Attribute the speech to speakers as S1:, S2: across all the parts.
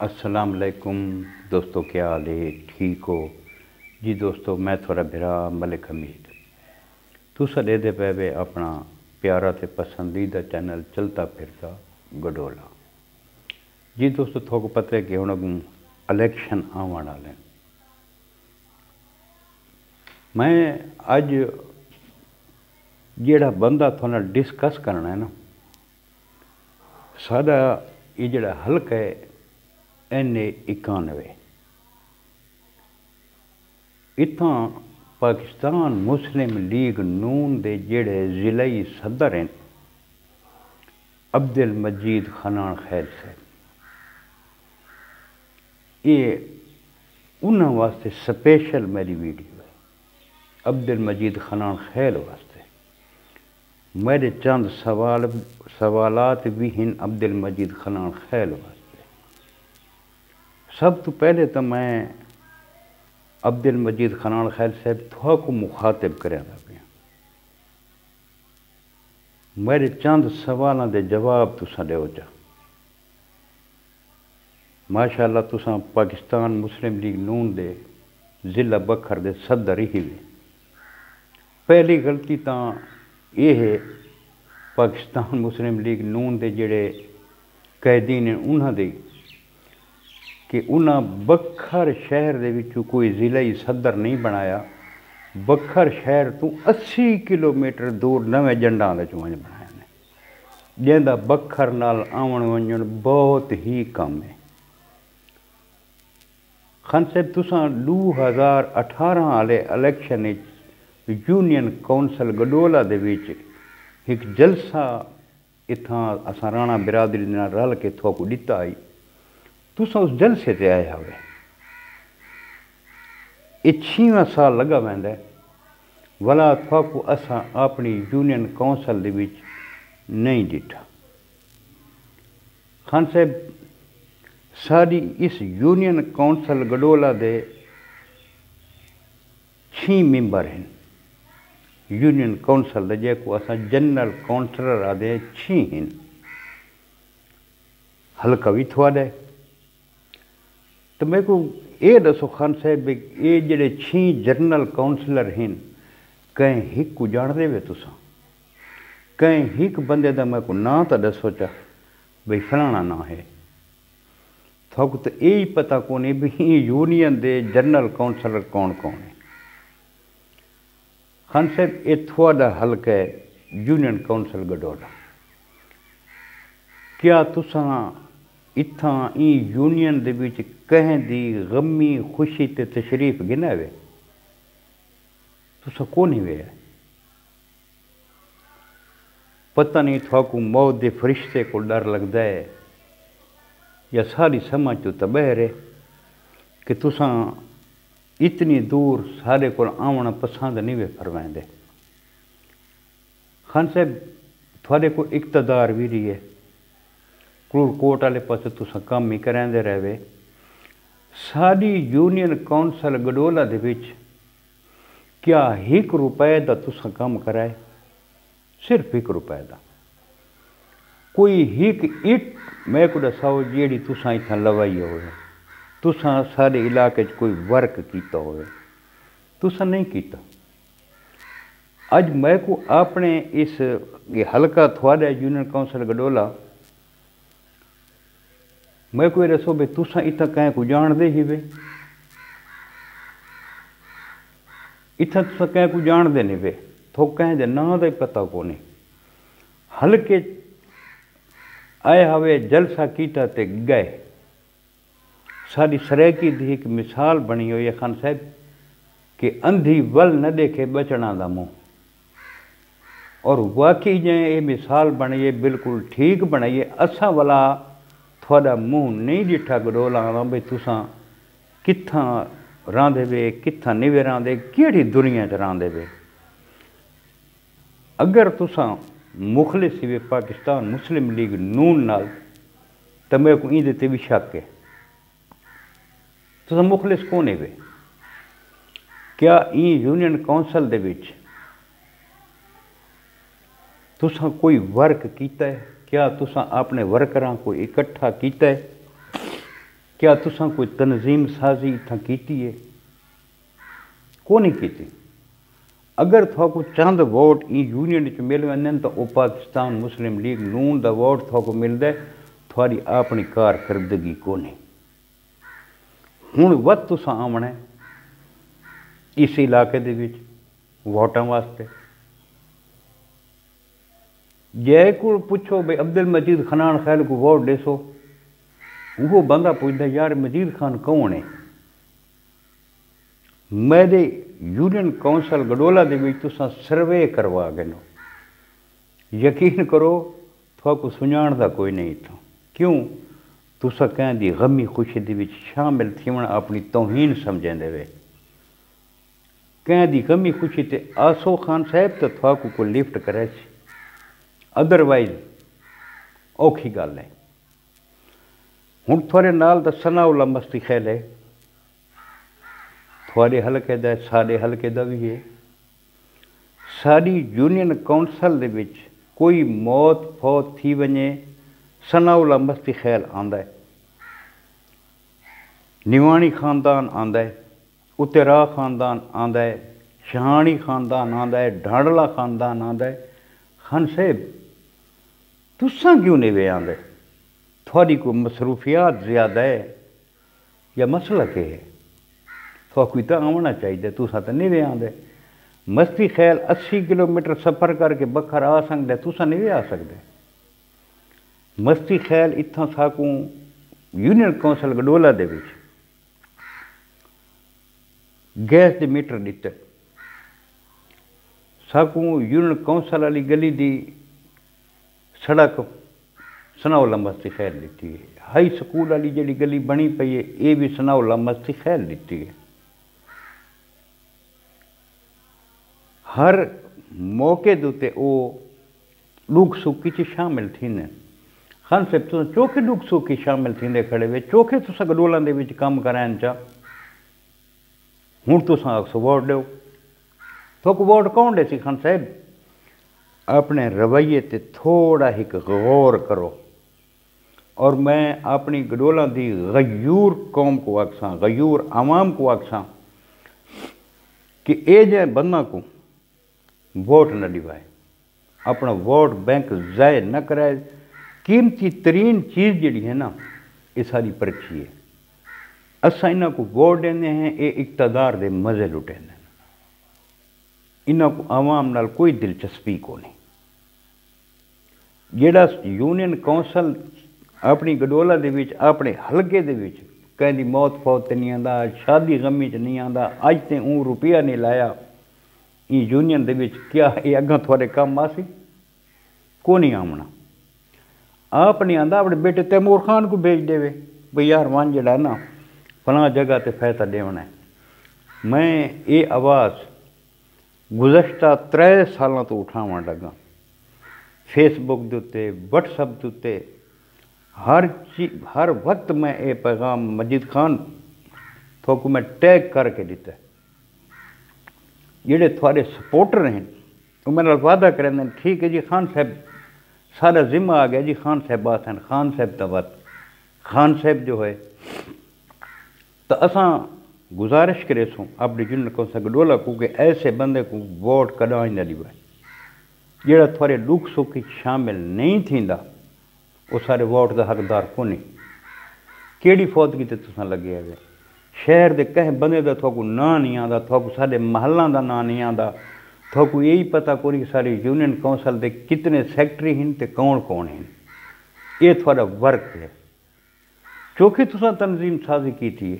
S1: अस्सलाम वालेकुम दोस्तों, क्या हाल है? ठीक हो जी दोस्तों। मैं थोड़ा बिरा मलिक हमीद तुसा देते पे वे अपना प्यारा ते पसंदीदा चैनल चलता फिरता गडोला जी दोस्तों। थोक पता है कि हुण अगूं इलेक्शन आवन वाले। मैं अज जेड़ा बंदा थोड़ा डिस्कस करना है ना, साडा ये जेड़ा हल्का है NA 91 इत्थां पाकिस्तान मुस्लिम लीग नून दे जेड़े जिलाई सदर हैं अब्दुल मजीद खनान खैल साहब, ये उन्होंने वास्ते स्पेशल मेरी वीडियो है। अब्दुल मजीद खनान खैल वास्ते मेरे चंद सवालात भी हैं अब्दुल मजीद खनान खैल वास्ते। सब तो पहले तो मैं अब्दुल मजीद खनान खैल साहब थोड़ा को मुखातिब करें पाया। मेरे चंद सवालों के जवाब तुसा दो चा। माशाअल्लाह तुसा पाकिस्तान मुस्लिम लीग नून दे जिला बखर दे सदर ही वे। पहली गलती तो ये है पाकिस्तान मुस्लिम लीग नून दे जेड़े कैदीन हैं उन्होंने कि उन्हें बखर शहर दे विचों कोई जिलाई सदर नहीं बनाया। बखर शहर तो 80 किलोमीटर दूर नवे जंडा के चुंज बनाया ने, जिंदा बखर नाल आवन वंजन बहुत ही कम है। खान साहब तुसा 2018 वाले इलेक्शन यूनियन कौंसल गडोला दे विच एक जलसा इत्थां असां राणा बिरादरी नाल रल के थोक दिता आई। तुसा उस जलसे ते आए हुए ये 6वां साल लगा वैंदा है, वला थोकू असां अपनी यूनियन कौंसल दे विच नहीं दिता। खान साहब सारी इस यूनियन कौंसल गडोला दे 6 मैंबर हैं। यूनियन कौंसल दे जेको असां जनरल काउंसलर आदे 6 हैं। हल्का भी थोड़ा है तो मेरे को ये दसो खान साहब ये जेडे 6 जनरल काउंसलर हैं कहीं हिक को जान दे तुसा? कहीं हिक बंदे का मेरे को ना तो दसो चा भाई फलाना ना है। थोक तो यही पता कौन भी यूनियन दे जनरल काउंसलर कौन कौन है। खान साहब ये थोड़ा हल्का है यूनियन कौंसल गडोला। क्या तुसा इत्थां ई यूनियन दे विच कहें दी गमी खुशी ते तशरीफ गिनावे? तुसा कौन ही वे? पता नहीं थोकू मौत के फरिश्ते को डर लगता है या सारी समझ तो तबह है कि तुसा इतनी दूर सारे को आना पसंद नहीं वे फरमाइंदे। खान साहब थोड़े को इकतदार भी रही है, क्रूर कोट वाले पास तुसा काम ही करांदे रहे। सारी यूनियन कौंसल गडोला दे विच क्या ₹1 का तुसा काम कराए? सिर्फ ₹1 का। कोई हिक इट मैं को दसाओ जी तुसा इतना लवाई हो, तुसा सारे इलाके कोई वर्क किया हो? तुसा नहीं किया। अज मैं को अपने इस हल्का थोड़ा यूनियन कौंसल गडोला मैं कोई दसो भाई तुसा इतना कहीं को जान दे ही वे? इतना तुसा कहीं को जान दे नहीं वे? थो कहें दे ना का ही पता को नहीं। हल्के आए हवे जलसा कीता ते गए। सारी सरेकी दी एक मिसाल बनी हुई है खान साहब कि अंधी वल न देखे बचना दा मुँह। और वाकई जे ये मिसाल बनी है बिल्कुल ठीक बनाई है। असा वाला थोड़ा मुँह नहीं डिठा गडोला भाई तुसा कित्था रांदे वे, कित्था नहीं वे रांदे, केड़ी दुनिया च रांदे वे। अगर तुसा मुखलिस वे पाकिस्तान मुस्लिम लीग नून नाल तो मेरे को इंदे ते भी शक है। तुसा मुखलिस कौन है वे? क्या ई यूनियन कौंसल दे विच तुसा कोई वर्क किया है? क्या तुसा अपने वर्करां को इकट्ठा किया है? क्या तुसां कोई तनजीम साजी इत्थां कीती है? को नहीं कीती। अगर थोको चंद वोट ई यूनियन च मिल वञनि तो वो पाकिस्तान मुस्लिम लीग नून दा वोट थोको मिलदा थोड़ी अपनी कारकर्दगी को नहीं। हुण वत तुसां आमना इस इलाके दे विच वोटां वास्ते। जै को पुछो भाई अब्दुल मजीद खनान खैल को वोट देसो, वो बंदा पुछदा यार मजीद खान कौन है? मेरे यूनियन कौंसल गडोला दे विच तुसां सर्वे करवा गए नो, यकीन करो थोको सुञाणदा कोई नहीं इत्थों। क्यों? तुसां कैं दी गमी खुशी दे विच शामिल थीवण अपनी तौहीन समझेंदे वे। कैं दी गमी खुशी ते आसो खान साहब तो थोको को लिफ्ट करे, अदरवाइज औखी गल है। हुण थोड़े नाल दा सनाउल्ला मस्ती खैल है, थोड़े हल्के दा साडे हल्के दा भी है। साडी यूनियन कौंसल दे विच कोई मौत फौत थी वञे, सनाउल्ला मस्ती खैल आंदा है, निवाणी खानदान आंदा है, उतेरा खानदान आंदा है, शहानी खानदान आंदा है, ढांडला खानदान आंदा है। खान साहब तुसां क्यों नहीं वे आंदे? थोड़ी कोई मसरूफियात ज़्यादा है या मसला के है? थोड़ी तो आना चाहिए, तुसा तो नहीं वे आंदे। मस्ती खैल 80 किलोमीटर सफ़र करके बखर आ सकते, तुसा नहीं वे आ सकते। मस्ती खैल इत्थों साकू यूनियन कौंसल गडोला दे विच गैस के मीटर दिते, साकू यूनियन कौंसल वाली गली दी सड़क सनाउल्ला मस्ती खैल दिती है। हाई स्कूल वाली जी गली बनी पई है, ये भी सनाउल्ला मस्ती खैल दिती है। हर मौके दे उत्ते वो दुख सुखी च शामिल थींदे। खान साहब तुस चोखे दुख सुखी शामिल थींदे खड़े वे, चोखे तुसां गडोलां दे विच कम कराइण चा। हुण तुसां आखो वोट दो, थोक वोट कौन दे सी? खान साहब अपने रवैये ते थोड़ा ही गौर करो। और मैं अपनी गडोला दी गयूर कौम को आखसां, गयूर आवाम को आखसां कि ए जे बंदा को वोट न दिवाए, अपना वोट बैंक ज़ाय न कराए। कीमती तरीन चीज़ जी है ना, ये सारी पर्ची है। असा इन्हों को वोट देंगे हैं, ये इक़्तिदार दे मज़े लुटेंदे, इन्हों को आवाम नाल कोई दिलचस्पी को नहीं। जेड़ा यूनियन कौंसल अपनी गडोला दे विच अपने हलके दे विच कहीं मौत फौत नहीं आंदा, शादी गमी च नहीं आंदा, अज ते रुपया नहीं लाया यूनियन दे विच, क्या ये अगों थोड़े कम आसी? को नहीं आमना। आप नहीं आंदा, अपने बेटे तैमूर खान को भेज देवे भाई यार वन जड़ा ना फलां जगह ते फैसला देना है। मैं ये आवाज़ गुज़श्ता 3 सालों तो उठावन लगा, फेसबुक के उत्ते, व्हाट्सएप के उत्ते, हर वक्त मैं ये पैगाम मजीद खान थोक मैं टैग करके दिता। जेडे थोड़े सपोर्टर हैं वो मेरे वादा करें ठीक है जी खान साहब सारा जिम्मा आ गया जी, खान साहब बात है, खान साहब तो बात, खान साहब जो है तो असा गुजारिश करे सूँ अपनी यूनियन कौंसल गडोला को कि ऐसे बंदे को वोट कदा न दिवाए। जेड़ा थोड़े दुख सुख शामिल नहीं थींदा वो सारे वोट का हकदार को नहीं। केड़ी फौतगी ते तुसां लगे हुए? शहर के कह बंदे का थोकू ना नहीं आता, थोकू सारे महलों का ना नहीं आता, थोकू यही पता को नहीं सारी यूनियन कौंसल के कितने सैकटरी हैं तो कौन कौन हैं। ये थोड़ा वर्क है। चौखे तुसां तनजीम साजी की थी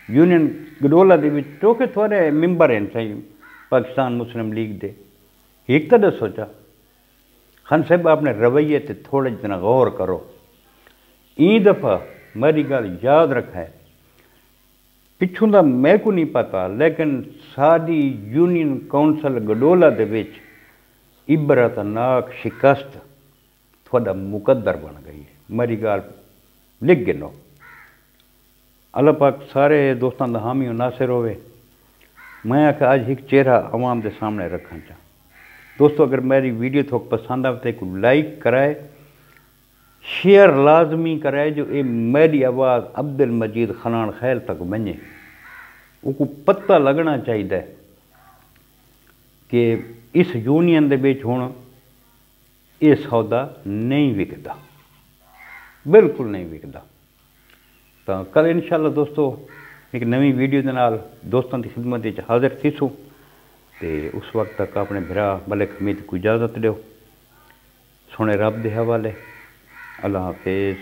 S1: यूनियन गडोला दे विच, चौखे थोड़े मैंबर हैं सही पाकिस्तान मुस्लिम लीग दे। एक तो दसो चा खान साहब अपने रवैये ते थोड़ा जितना गौर करो। ई दफ़ा मेरी गल याद रखा है, पिछों का मैं को नहीं पता, लेकिन साड़ी यूनियन कौंसल गडोला दे विच इबरतनाक शिकस्त थोड़ा मुकद्दर बन गई है। मेरी गल लिख गिनो। अल्लाह पाक सारे दोस्तों का हामी नासिर होवे। मैं आखिर आज एक चेहरा आवाम के सामने रखना चाह। दोस्तों अगर मेरी वीडियो थोक पसंद आए तो एक लाइक कराए, शेयर लाजमी करे जो ये मेरी आवाज़ अब्दुल मजीद खान खैल तक बने। उसको पता लगना चाहिए कि इस यूनियन दे विच हुण ये सौदा नहीं विकदा, बिल्कुल नहीं विकदा। तो कल इंशाअल्लाह दोस्तों एक नवी वीडियो के नाल दोस्तों की खिदमत विच हाजिर थीसूं। तो उस वक्त तक अपने भरा मलिक हमीद को इजाज़त दो। सोने रब दे हवाले। अल्लाह हाफिज़।